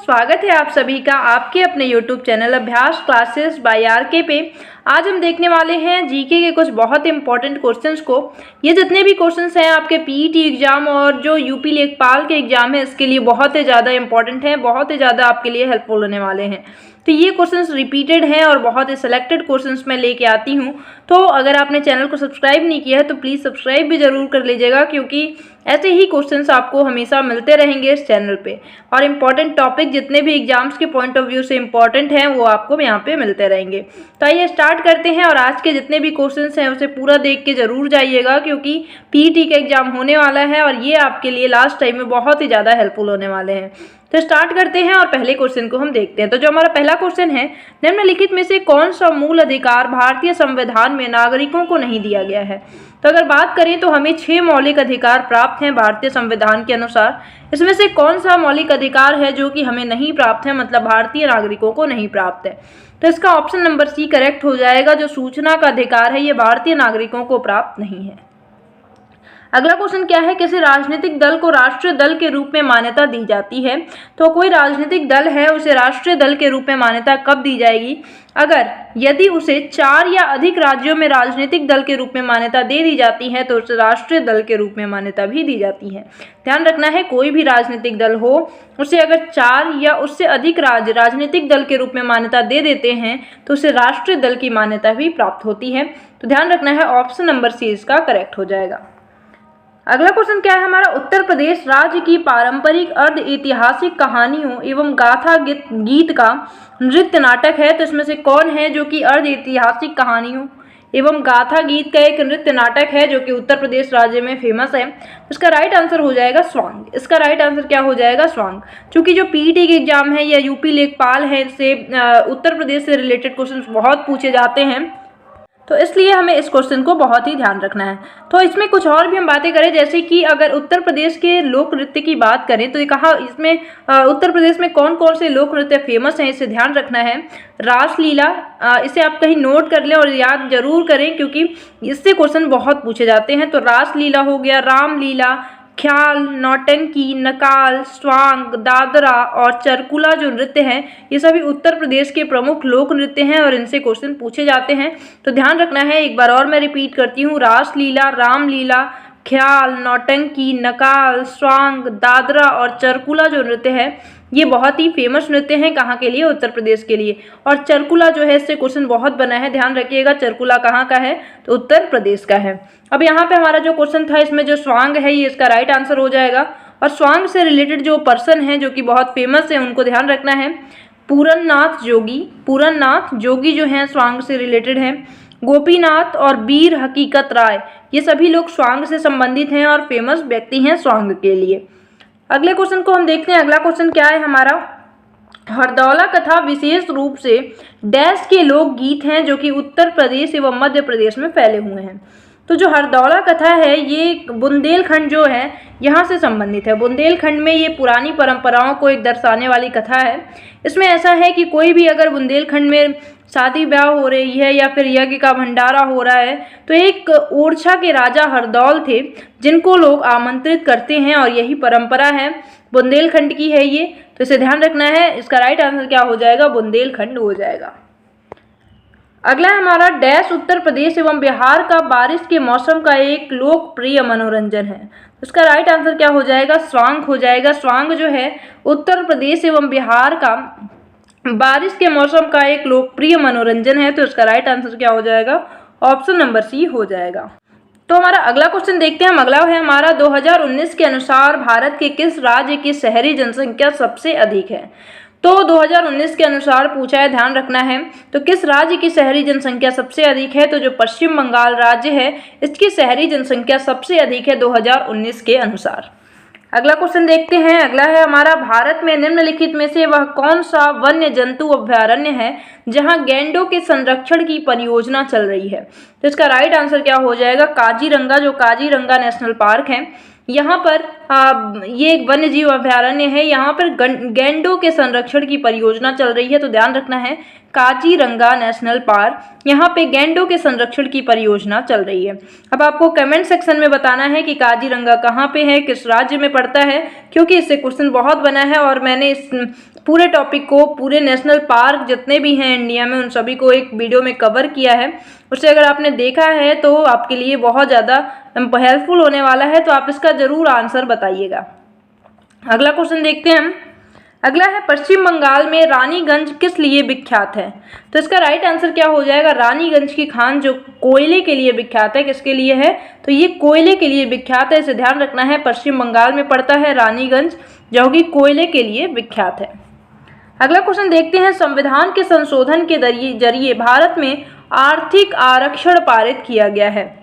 स्वागत है आप सभी का आपके अपने YouTube चैनल अभ्यास क्लासेस बाय आरके पे। आज हम देखने वाले हैं जीके के कुछ बहुत इंपॉर्टेंट क्वेश्चंस को। ये जितने भी क्वेश्चंस हैं आपके पीईटी एग्जाम और जो यूपी लेखपाल के एग्जाम है इसके लिए बहुत ही ज़्यादा इंपॉर्टेंट हैं, बहुत ही ज़्यादा आपके लिए हेल्पफुल होने वाले हैं। तो ये क्वेश्चंस रिपीटेड हैं और बहुत ही सिलेक्टेड क्वेश्चंस मैं लेके आती हूँ। तो अगर आपने चैनल को सब्सक्राइब नहीं किया है तो प्लीज़ सब्सक्राइब भी ज़रूर कर लीजिएगा, क्योंकि ऐसे ही क्वेश्चंस आपको हमेशा मिलते रहेंगे इस चैनल पे। और इम्पॉर्टेंट टॉपिक जितने भी एग्जाम्स के पॉइंट ऑफ व्यू से इम्पॉर्टेंट हैं वो आपको यहाँ पे मिलते रहेंगे। तो आइए स्टार्ट करते हैं और आज के जितने भी क्वेश्चंस हैं उसे पूरा देख के ज़रूर जाइएगा, क्योंकि पीईटी का एग्जाम होने वाला है और ये आपके लिए लास्ट टाइम में बहुत ही ज़्यादा हेल्पफुल होने वाले हैं। तो स्टार्ट करते हैं और पहले क्वेश्चन को हम देखते हैं। तो जो हमारा पहला क्वेश्चन है, निम्नलिखित में से कौन सा मूल अधिकार भारतीय संविधान में नागरिकों को नहीं दिया गया है? तो अगर बात करें तो हमें 6 मौलिक अधिकार प्राप्त हैं भारतीय संविधान के अनुसार। इसमें से कौन सा मौलिक अधिकार है जो कि हमें नहीं प्राप्त है, मतलब भारतीय नागरिकों को नहीं प्राप्त है? तो इसका ऑप्शन नंबर सी करेक्ट हो जाएगा। जो सूचना का अधिकार है ये भारतीय नागरिकों को प्राप्त नहीं है। अगला क्वेश्चन क्या है, किसी राजनीतिक दल को राष्ट्रीय दल के रूप में मान्यता दी जाती है? तो कोई राजनीतिक दल है उसे राष्ट्रीय दल के रूप में मान्यता कब दी जाएगी? अगर यदि उसे 4 या अधिक राज्यों में राजनीतिक दल के रूप में मान्यता दे दी जाती है तो उसे राष्ट्रीय दल के रूप में मान्यता भी दी जाती है। ध्यान रखना है, कोई भी राजनीतिक दल हो उसे अगर 4 या उससे अधिक राजनीतिक दल के रूप में मान्यता दे देते हैं तो उसे राष्ट्रीय दल की मान्यता भी प्राप्त होती है। तो ध्यान रखना है, ऑप्शन नंबर सी इसका करेक्ट हो जाएगा। अगला क्वेश्चन क्या है हमारा, उत्तर प्रदेश राज्य की पारंपरिक अर्ध ऐतिहासिक कहानियों एवं गाथा गीत का नृत्य नाटक है। तो इसमें से कौन है जो कि अर्ध ऐतिहासिक कहानियों एवं गाथा गीत का एक नृत्य नाटक है जो कि उत्तर प्रदेश राज्य में फेमस है? इसका राइट आंसर हो जाएगा स्वांग। इसका राइट आंसर क्या हो जाएगा? स्वांग। चूंकि जो पीईटी के एग्जाम है या यूपी लेखपाल है इससे उत्तर प्रदेश से रिलेटेड क्वेश्चन बहुत पूछे जाते हैं, तो इसलिए हमें इस क्वेश्चन को बहुत ही ध्यान रखना है। तो इसमें कुछ और भी हम बातें करें, जैसे कि अगर उत्तर प्रदेश के लोक नृत्य की बात करें तो ये कहा इसमें उत्तर प्रदेश में कौन कौन से लोक नृत्य फेमस हैं इसे ध्यान रखना है। रासलीला, इसे आप कहीं नोट कर लें और याद जरूर करें क्योंकि इससे क्वेश्चन बहुत पूछे जाते हैं। तो रासलीला हो गया, रामलीला, ख्याल, नौटंकी, नकाल, स्वांग, दादरा और चरकुला जो नृत्य हैं ये सभी उत्तर प्रदेश के प्रमुख लोक नृत्य हैं और इनसे क्वेश्चन पूछे जाते हैं। तो ध्यान रखना है, एक बार और मैं रिपीट करती हूँ, रासलीला, रामलीला, ख्याल, नौटंकी, नकाल, स्वांग, दादरा और चरकुला जो नृत्य है ये बहुत ही फेमस नृत्य हैं। कहाँ के लिए? उत्तर प्रदेश के लिए। और चरकुला जो है इससे क्वेश्चन बहुत बना है, ध्यान रखिएगा, चरकुला कहाँ का है? तो उत्तर प्रदेश का है। अब यहाँ पे हमारा जो क्वेश्चन था इसमें जो स्वांग है ये इसका राइट आंसर हो जाएगा। और स्वांग से रिलेटेड जो पर्सन है जो कि बहुत फेमस है उनको ध्यान रखना है, पूरननाथ जोगी। पूरननाथ जोगी जो हैं स्वांग से रिलेटेड हैं। गोपीनाथ और वीर हकीकत राय ये सभी लोग स्वांग से संबंधित हैं और फेमस व्यक्ति हैं स्वांग के लिए। अगले क्वेश्चन को हम देखते हैं। अगला क्वेश्चन क्या है हमारा, हरदौला कथा विशेष रूप से डैश के लोक गीत हैं जो कि उत्तर प्रदेश एवं मध्य प्रदेश में फैले हुए हैं? तो जो हरदौला कथा है ये बुंदेलखंड जो है यहाँ से संबंधित है। बुंदेलखंड में ये पुरानी परंपराओं को एक दर्शाने वाली कथा है। इसमें ऐसा है कि कोई भी अगर बुंदेलखंड में शादी ब्याह हो रही है या फिर यज्ञ का भंडारा हो रहा है तो एक ओरछा के राजा हरदौल थे जिनको लोग आमंत्रित करते हैं और यही परंपरा है, बुंदेलखंड की है ये। तो इसे ध्यान रखना है, इसका राइट आंसर क्या हो जाएगा? बुंदेलखंड हो जाएगा। अगला हमारा डैश उत्तर प्रदेश एवं बिहार का बारिश के मौसम का एक लोकप्रिय मनोरंजन है। इसका राइट आंसर क्या हो जाएगा? स्वांग हो जाएगा। स्वांग जो है उत्तर प्रदेश एवं बिहार का बारिश के मौसम का एक लोकप्रिय मनोरंजन है। तो इसका राइट आंसर क्या हो जाएगा? ऑप्शन नंबर सी हो जाएगा। तो हमारा अगला क्वेश्चन देखते हैं हम। अगला है हमारा 2019 के अनुसार भारत के किस राज्य की शहरी जनसंख्या सबसे अधिक है? तो 2019 के अनुसार पूछा है, ध्यान रखना है। तो किस राज्य की शहरी जनसंख्या सबसे अधिक है? तो जो पश्चिम बंगाल राज्य है इसकी शहरी जनसंख्या सबसे अधिक है 2019 के अनुसार। अगला क्वेश्चन देखते हैं। अगला है हमारा, भारत में निम्नलिखित में से वह कौन सा वन्य जंतु अभयारण्य है जहां गैंडों के संरक्षण की परियोजना चल रही है? तो इसका राइट आंसर क्या हो जाएगा? काजीरंगा। जो काजीरंगा नेशनल पार्क है यहाँ पर ये एक वन्य जीव अभयारण्य है, यहाँ पर गैंडों के संरक्षण की परियोजना चल रही है। तो ध्यान रखना है, काजीरंगा नेशनल पार्क। यहाँ पे गैंडों के संरक्षण की परियोजना चल रही है। अब आपको कमेंट सेक्शन में बताना है कि काजीरंगा कहाँ पे है, किस राज्य में पड़ता है, क्योंकि इससे क्वेश्चन बहुत बना है और मैंने इस पूरे टॉपिक को, पूरे नेशनल पार्क जितने भी हैं इंडिया में, उन सभी को एक वीडियो में कवर किया है। उसे अगर आपने देखा है तो आपके लिए बहुत ज़्यादा हेल्पफुल होने वाला है, तो आप इसका ज़रूर आंसर बताइएगा। अगला क्वेश्चन देखते हैं हम। अगला है, पश्चिम बंगाल में रानीगंज किस लिए विख्यात है? तो इसका राइट आंसर क्या हो जाएगा? रानीगंज की खान जो कोयले के लिए विख्यात है, किसके लिए है? तो ये कोयले के लिए विख्यात है, इसे ध्यान रखना है। पश्चिम बंगाल में पड़ता है रानीगंज, जो कि कोयले के लिए विख्यात है। अगला क्वेश्चन देखते हैं, संविधान के संशोधन के जरिए भारत में आर्थिक आरक्षण पारित किया गया है।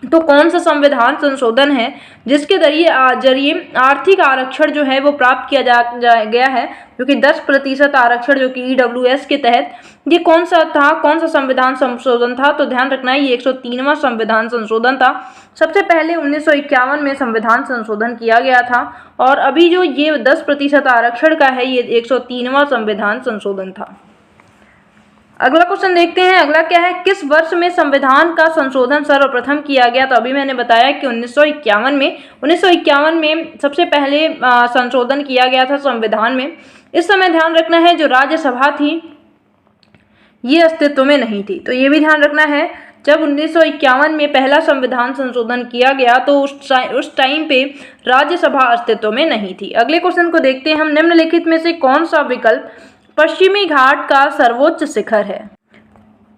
तो कौन सा संविधान संशोधन है जिसके जरिए आर्थिक आरक्षण जो है वो प्राप्त किया गया है, जो कि 10% आरक्षण, जो कि EWS के तहत, ये कौन सा था, कौन सा संविधान संशोधन था? तो ध्यान रखना है, ये 103वां संविधान संशोधन था। सबसे पहले 1951 में संविधान संशोधन किया गया था और अभी जो ये 10% आरक्षण का है, ये 103वां संविधान संशोधन था। अगला क्वेश्चन देखते हैं। अगला क्या है, किस वर्ष में संविधान का संशोधन सर्वप्रथम किया गया? तो अभी मैंने बताया कि 1951 में सबसे पहले संशोधन किया गया था संविधान में। इस समय ध्यान रखना है, जो राज्यसभा थी ये अस्तित्व में नहीं थी, तो ये भी ध्यान रखना है। जब 1951 में पहला संविधान संशोधन किया गया तो उस टाइम पे राज्यसभा अस्तित्व में नहीं थी। अगले क्वेश्चन को देखते हैं हम। निम्नलिखित में से कौन सा विकल्प पश्चिमी घाट का सर्वोच्च शिखर है?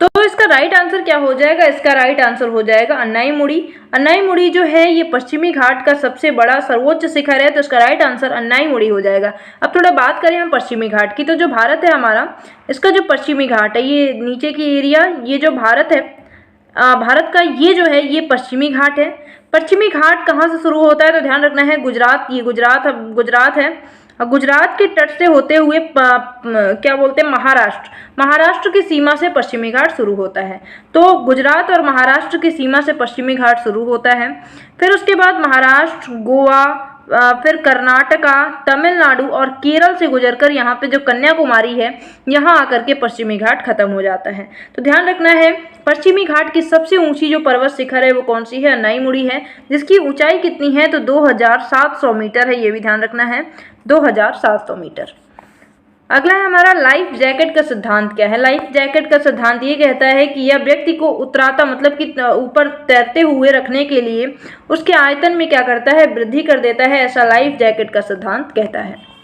तो इसका राइट आंसर क्या हो जाएगा? इसका राइट आंसर हो जाएगा अन्नाईमुड़ी। अन्नाईमुड़ी जो है ये पश्चिमी घाट का सबसे बड़ा सर्वोच्च शिखर है, तो इसका राइट आंसर अन्नाईमुड़ी हो जाएगा। अब थोड़ा बात करें हम पश्चिमी घाट की, तो जो भारत है हमारा, इसका जो पश्चिमी घाट है, ये नीचे की एरिया, ये जो भारत है, भारत का ये जो है ये पश्चिमी घाट है। पश्चिमी घाट कहाँ से शुरू होता है? तो ध्यान रखना है, गुजरात, ये गुजरात है। गुजरात के तट से होते हुए क्या बोलते हैं, महाराष्ट्र की सीमा से पश्चिमी घाट शुरू होता है। तो गुजरात और महाराष्ट्र की सीमा से पश्चिमी घाट शुरू होता है। फिर उसके बाद महाराष्ट्र, गोवा, फिर कर्नाटका, तमिलनाडु और केरल से गुजरकर यहाँ पे जो कन्याकुमारी है, यहाँ आकर के पश्चिमी घाट खत्म हो जाता है। तो ध्यान रखना है, पश्चिमी घाट की सबसे ऊंची जो पर्वत शिखर है वो कौन सी है? अन्नाईमुड़ी है, जिसकी ऊंचाई कितनी है? तो 2700 मीटर है, ये भी ध्यान रखना है, 2700 मीटर। अगला है हमारा, लाइफ जैकेट का सिद्धांत क्या है? लाइफ जैकेट का सिद्धांत ये कहता है कि यह व्यक्ति को उतराता, मतलब कि ऊपर तैरते हुए रखने के लिए उसके आयतन में क्या करता है? वृद्धि कर देता है, ऐसा लाइफ जैकेट का सिद्धांत कहता है।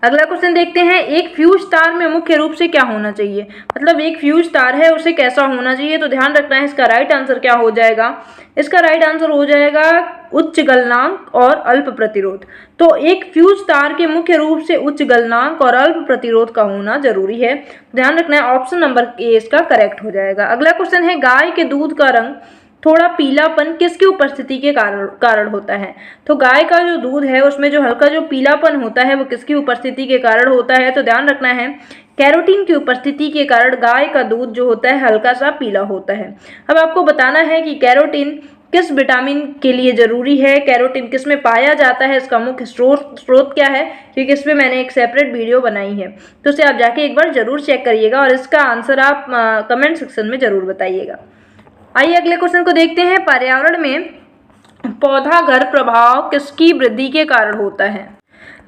अगला क्वेश्चन देखते हैं, एक फ्यूज तार में मुख्य रूप से क्या होना चाहिए? मतलब एक फ्यूज तार है, उसे कैसा होना चाहिए? तो ध्यान रखना है, इसका राइट आंसर क्या हो जाएगा? इसका राइट आंसर हो जाएगा उच्च गलनांक और अल्प प्रतिरोध। तो एक फ्यूज तार के मुख्य रूप से उच्च गलनांक और अल्प प्रतिरोध का होना जरूरी है। ध्यान रखना है, ऑप्शन नंबर ए इसका करेक्ट हो जाएगा। अगला क्वेश्चन है, गाय के दूध का रंग थोड़ा पीलापन किसकी उपस्थिति के कारण होता है? तो गाय का जो दूध है उसमें जो हल्का जो पीलापन होता है वो किसकी उपस्थिति के कारण होता है? तो ध्यान रखना है, कैरोटीन की उपस्थिति के कारण गाय का दूध जो होता है हल्का सा पीला होता है। अब आपको बताना है कि कैरोटीन किस विटामिन के लिए जरूरी है, कैरोटीन किस में पाया जाता है, इसका मुख्य स्रोत क्या है, क्योंकि इस पर मैंने एक सेपरेट वीडियो बनाई है, तो उसे आप जाके एक बार जरूर चेक करिएगा और इसका आंसर आप कमेंट सेक्शन में जरूर बताइएगा। आइए अगले क्वेश्चन को देखते हैं, पर्यावरण में पौधा घर प्रभाव किसकी वृद्धि के कारण होता है?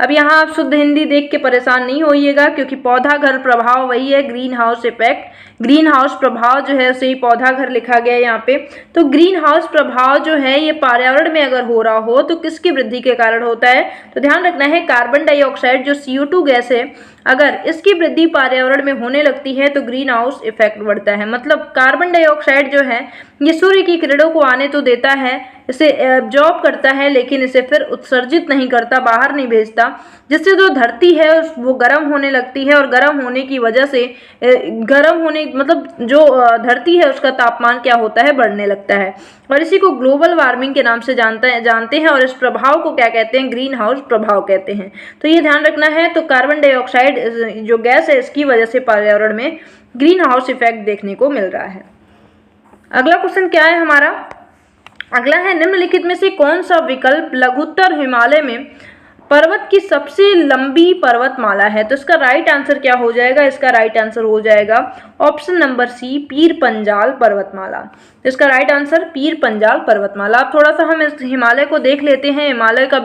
अब यहाँ आप शुद्ध हिंदी देख के परेशान नहीं होइएगा, क्योंकि पौधा घर प्रभाव वही है green house effect. Green house प्रभाव जो है उसे ही पौधा घर लिखा गया है यहाँ पे। तो ग्रीन हाउस प्रभाव जो है ये पर्यावरण में अगर हो रहा हो तो किसकी वृद्धि के कारण होता है? तो ध्यान रखना है, कार्बन डाइऑक्साइड जो CO2 गैस है, अगर इसकी वृद्धि पर्यावरण में होने लगती है तो ग्रीन हाउस इफेक्ट बढ़ता है। मतलब कार्बन डाइऑक्साइड जो है ये सूर्य की किरणों को आने तो देता है, इसे एब्जॉर्ब करता है, लेकिन इसे फिर उत्सर्जित नहीं करता, बाहर नहीं भेजता, जिससे जो धरती है वो गर्म होने लगती है और गर्म होने की वजह से मतलब जो धरती है उसका तापमान क्या होता है? बढ़ने लगता है, और इसी को ग्लोबल वार्मिंग के नाम से जानते हैं और इस प्रभाव को क्या कहते हैं? ग्रीन हाउस प्रभाव कहते हैं। तो ये ध्यान रखना है। तो कार्बन डाइऑक्साइड जो गैस है इसकी वजह से पर्यावरण में ग्रीन हाउस इफेक्ट देखने को मिल रहा है। अगला क्वेश्चन क्या है हमारा? अगला है, निम्नलिखित में से कौन सा विकल्प लघुत्तर हिमालय में पर्वत की सबसे लंबी पर्वतमाला है? तो इसका राइट आंसर क्या हो जाएगा? इसका राइट आंसर हो जाएगा option number C, Pir Panjal पर्वतमाला। तो इसका राइट आंसर पीर पंजाल पर्वतमाला। अब थोड़ा सा हम इस हिमालय को देख लेते हैं। हिमालय का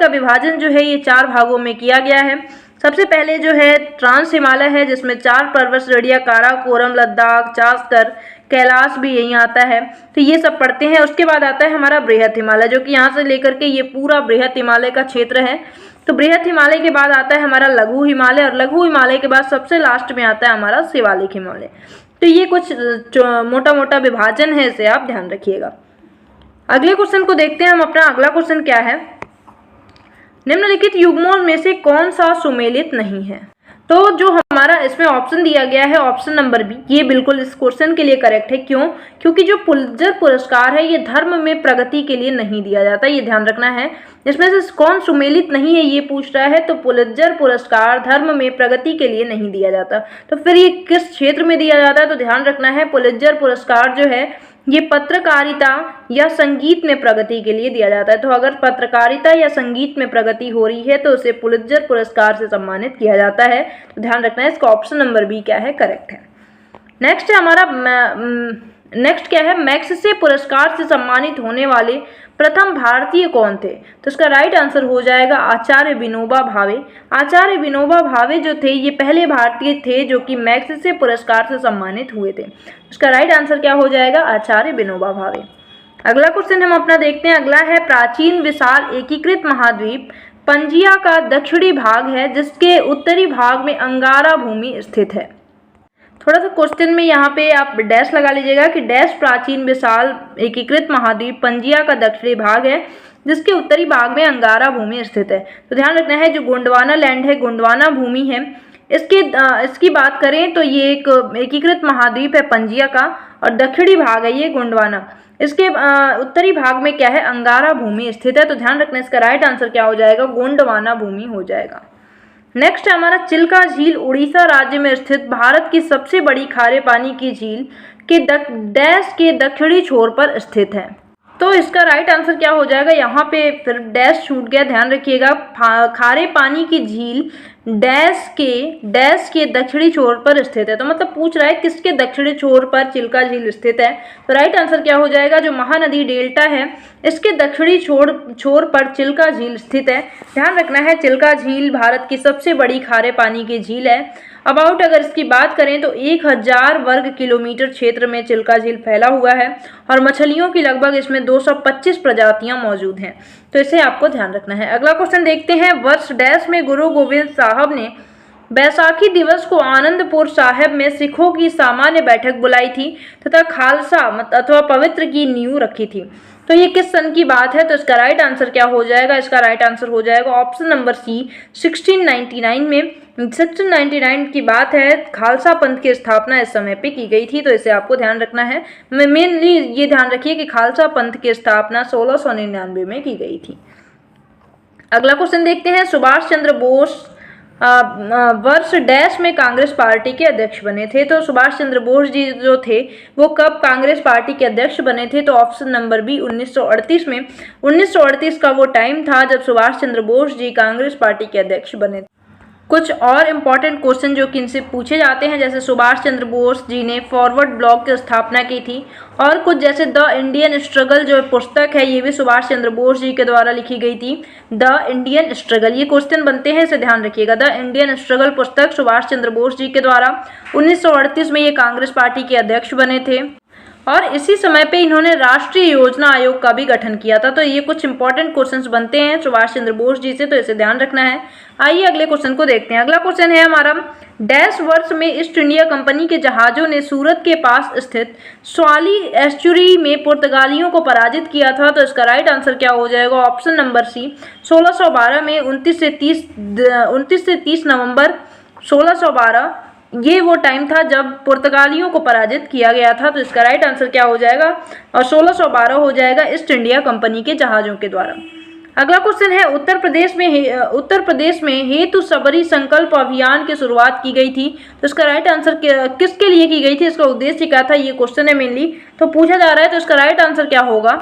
विभाजन जो है ये 4 भागों में किया गया है। सबसे पहले जो है ट्रांस हिमालय है, जिसमें 4 पर्वत श्रेणियां काराकोरम, लद्दाख, चास्कर, कैलाश भी यहीं आता है, तो ये सब पढ़ते हैं। उसके बाद आता है हमारा बृहत हिमालय, जो कि यहाँ से लेकर के ये पूरा बृहत हिमालय का क्षेत्र है। तो बृहत हिमालय के बाद आता है हमारा लघु हिमालय, और लघु हिमालय के बाद सबसे लास्ट में आता है हमारा शिवालिक हिमालय। तो ये कुछ मोटा मोटा विभाजन है, इसे आप ध्यान रखिएगा। अगले क्वेश्चन को देखते हैं हम। अपना अगला क्वेश्चन क्या है? निम्नलिखित युग्मों में से कौन सा सुमेलित नहीं है? तो जो हमारा इसमें ऑप्शन दिया गया है, ऑप्शन नंबर बी, ये बिल्कुल इस क्वेश्चन के लिए करेक्ट है। क्यों? क्योंकि जो पुलित्जर पुरस्कार है ये धर्म में प्रगति के लिए नहीं दिया जाता, ये ध्यान रखना है। इसमें से कौन सुमेलित नहीं है ये पूछ रहा है, तो पुलित्जर पुरस्कार धर्म में प्रगति के लिए नहीं दिया जाता। तो फिर ये किस क्षेत्र में दिया जाता है? तो ध्यान रखना है, पुलित्जर पुरस्कार जो है ये पत्रकारिता या संगीत में प्रगति के लिए दिया जाता है। तो अगर पत्रकारिता या संगीत में प्रगति हो रही है तो उसे पुलित्जर पुरस्कार से सम्मानित किया जाता है। तो ध्यान रखना है, इसका ऑप्शन नंबर बी क्या है, करेक्ट है। नेक्स्ट है हमारा नेक्स्ट क्या है? मैग्सेसे पुरस्कार से सम्मानित होने वाले प्रथम भारतीय कौन थे? तो इसका राइट आंसर हो जाएगा आचार्य विनोबा भावे। आचार्य विनोबा भावे जो थे ये पहले भारतीय थे जो कि मैग्सेसे पुरस्कार से सम्मानित हुए थे। इसका राइट आंसर क्या हो जाएगा? आचार्य विनोबा भावे। अगला क्वेश्चन हम अपना देखते हैं। अगला है, प्राचीन विशाल एकीकृत महाद्वीप पंजिया का दक्षिणी भाग है जिसके उत्तरी भाग में अंगारा भूमि स्थित है। थोड़ा सा क्वेश्चन में यहाँ पे आप डैश लगा लीजिएगा कि डैश प्राचीन विशाल एकीकृत महाद्वीप पंजिया का दक्षिणी भाग है जिसके उत्तरी भाग में अंगारा भूमि स्थित है। तो ध्यान रखना है, जो गोंडवाना लैंड है, गोंडवाना भूमि है, इसकी बात करें तो ये एक एकीकृत महाद्वीप है पंजिया का, और दक्षिणी भाग है ये गोंडवाना। इसके उत्तरी भाग में क्या है? अंगारा भूमि स्थित है। तो ध्यान रखना, इसका राइट आंसर क्या हो जाएगा? गोंडवाना भूमि हो जाएगा। नेक्स्ट हमारा चिल्का झील उड़ीसा राज्य में स्थित भारत की सबसे बड़ी खारे पानी की झील के डैश के दक्षिणी छोर पर स्थित है। तो इसका राइट आंसर क्या हो जाएगा? यहाँ पे फिर डैश छूट गया, ध्यान रखिएगा। खारे पानी की झील डैश के दक्षिणी छोर पर स्थित है। तो मतलब पूछ रहा है किसके दक्षिणी छोर पर चिल्का झील स्थित है। तो राइट आंसर क्या हो जाएगा? जो महानदी डेल्टा है इसके दक्षिणी छोर पर चिल्का झील स्थित है। ध्यान रखना है, चिल्का झील भारत की सबसे बड़ी खारे पानी की झील है। अबाउट अगर इसकी बात करें तो 1000 वर्ग किलोमीटर क्षेत्र में चिल्का झील फैला हुआ है और मछलियों की लगभग इसमें 225 प्रजातियां मौजूद हैं। तो इसे आपको ध्यान रखना है। अगला क्वेश्चन देखते हैं। वर्ष डैश में गुरु गोविंद साहब ने बैसाखी दिवस को आनंदपुर साहिब में सिखों की सामान्य बैठक बुलाई थी तथा खालसा अथवा पवित्र की नींव रखी थी। तो ये किस सन की बात है? तो इसका राइट आंसर क्या हो जाएगा? इसका राइट आंसर हो जाएगा ऑप्शन नंबर सी, 1699 में। 1699 की बात है। खालसा पंथ की स्थापना इस समय पे की गई थी, तो इसे आपको ध्यान रखना है। मेनली ये ध्यान रखिए कि खालसा पंथ की स्थापना 1699 में की गई थी। अगला क्वेश्चन देखते हैं। सुभाष चंद्र बोस वर्ष डैश में कांग्रेस पार्टी के अध्यक्ष बने थे। तो सुभाष चंद्र बोस जी जो थे वो कब कांग्रेस पार्टी के अध्यक्ष बने थे? तो ऑप्शन नंबर बी, 1938 में। 1938 का वो टाइम था जब सुभाष चंद्र बोस जी कांग्रेस पार्टी के अध्यक्ष बने थे। कुछ और इम्पॉर्टेंट क्वेश्चन जो कि इनसे पूछे जाते हैं, जैसे सुभाष चंद्र बोस जी ने फॉरवर्ड ब्लॉक की स्थापना की थी, और कुछ जैसे द इंडियन स्ट्रगल जो पुस्तक है ये भी सुभाष चंद्र बोस जी के द्वारा लिखी गई थी। द इंडियन स्ट्रगल, ये क्वेश्चन बनते हैं, इसे ध्यान रखिएगा। द इंडियन स्ट्रगल पुस्तक सुभाष चंद्र बोस जी के द्वारा 1938 में ये कांग्रेस पार्टी के अध्यक्ष बने थे, और इसी समय पे इन्होंने राष्ट्रीय योजना आयोग का भी गठन किया था। तो ये कुछ इंपॉर्टेंट क्वेश्चंस बनते हैं सुभाष चंद्र बोस जी से, तो इसे ध्यान रखना है। आइए अगले क्वेश्चन को देखते हैं। अगला क्वेश्चन है हमारा, डैश वर्ष में ईस्ट इंडिया कंपनी के जहाजों ने सूरत के पास स्थित स्वाली एस्चुरी में पुर्तगालियों को पराजित किया था। तो इसका राइट आंसर क्या हो जाएगा? ऑप्शन नंबर सी, 1612 में। 29 से 30 नवंबर 1612 ये वो टाइम था जब पुर्तगालियों को पराजित किया गया था। तो इसका राइट आंसर क्या हो जाएगा? और 1612 हो जाएगा ईस्ट इंडिया कंपनी के जहाजों के द्वारा। अगला क्वेश्चन है, उत्तर प्रदेश में हेतु सबरी संकल्प अभियान की शुरुआत की गई थी। तो इसका राइट आंसर किसके लिए की गई थी? इसका उद्देश्य क्या था? ये क्वेश्चन है मेनली, तो पूछा जा रहा है। तो इसका राइट आंसर क्या होगा?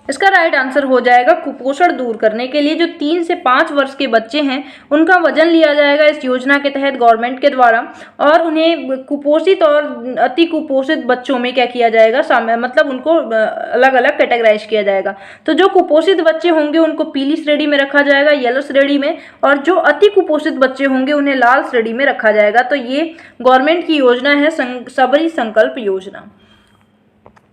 इसका राइट आंसर हो जाएगा कुपोषण दूर करने के लिए जो 3 से 5 वर्ष के बच्चे हैं उनका वजन लिया जाएगा इस योजना के तहत गवर्नमेंट के द्वारा, और उन्हें कुपोषित और अति कुपोषित बच्चों में क्या किया जाएगा, मतलब उनको अलग अलग कैटेगराइज किया जाएगा। तो जो कुपोषित बच्चे होंगे उनको पीली श्रेणी में रखा जाएगा, येलो श्रेणी में, और जो अति कुपोषित बच्चे होंगे उन्हें लाल श्रेणी में रखा जाएगा। तो ये गवर्नमेंट की योजना है सबरी संकल्प योजना।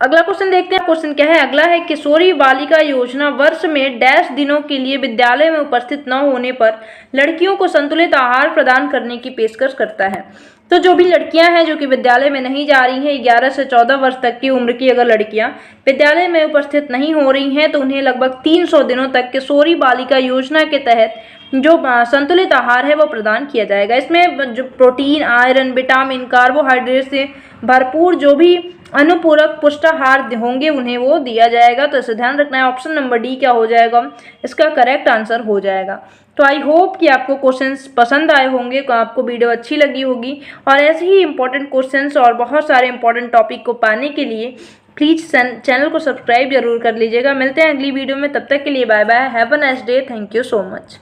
अगला क्वेश्चन देखते हैं। क्वेश्चन क्या है अगला है, किशोरी बालिका योजना वर्ष में डैश दिनों के लिए विद्यालय में उपस्थित न होने पर लड़कियों को संतुलित आहार प्रदान करने की पेशकश करता है। तो जो भी लड़कियां हैं जो कि विद्यालय में नहीं जा रही हैं, 11 से 14 वर्ष तक की उम्र की अगर लड़कियां विद्यालय में उपस्थित नहीं हो रही हैं तो उन्हें लगभग 300 दिनों तक किशोरी बालिका योजना के तहत जो संतुलित आहार है वो प्रदान किया जाएगा। इसमें जो प्रोटीन, आयरन, विटामिन, कार्बोहाइड्रेट से भरपूर जो भी अनुपूरक पुष्टाहार होंगे उन्हें वो दिया जाएगा। तो इसे ध्यान रखना है। ऑप्शन नंबर डी क्या हो जाएगा, इसका करेक्ट आंसर हो जाएगा। तो आई होप कि आपको क्वेश्चंस पसंद आए होंगे, आपको वीडियो अच्छी लगी होगी, और ऐसे ही इंपॉर्टेंट क्वेश्चंस और बहुत सारे इंपॉर्टेंट टॉपिक को पाने के लिए प्लीज़ चैनल को सब्सक्राइब जरूर कर लीजिएगा। मिलते हैं अगली वीडियो में, तब तक के लिए bye bye, have a nice day, thank you so much.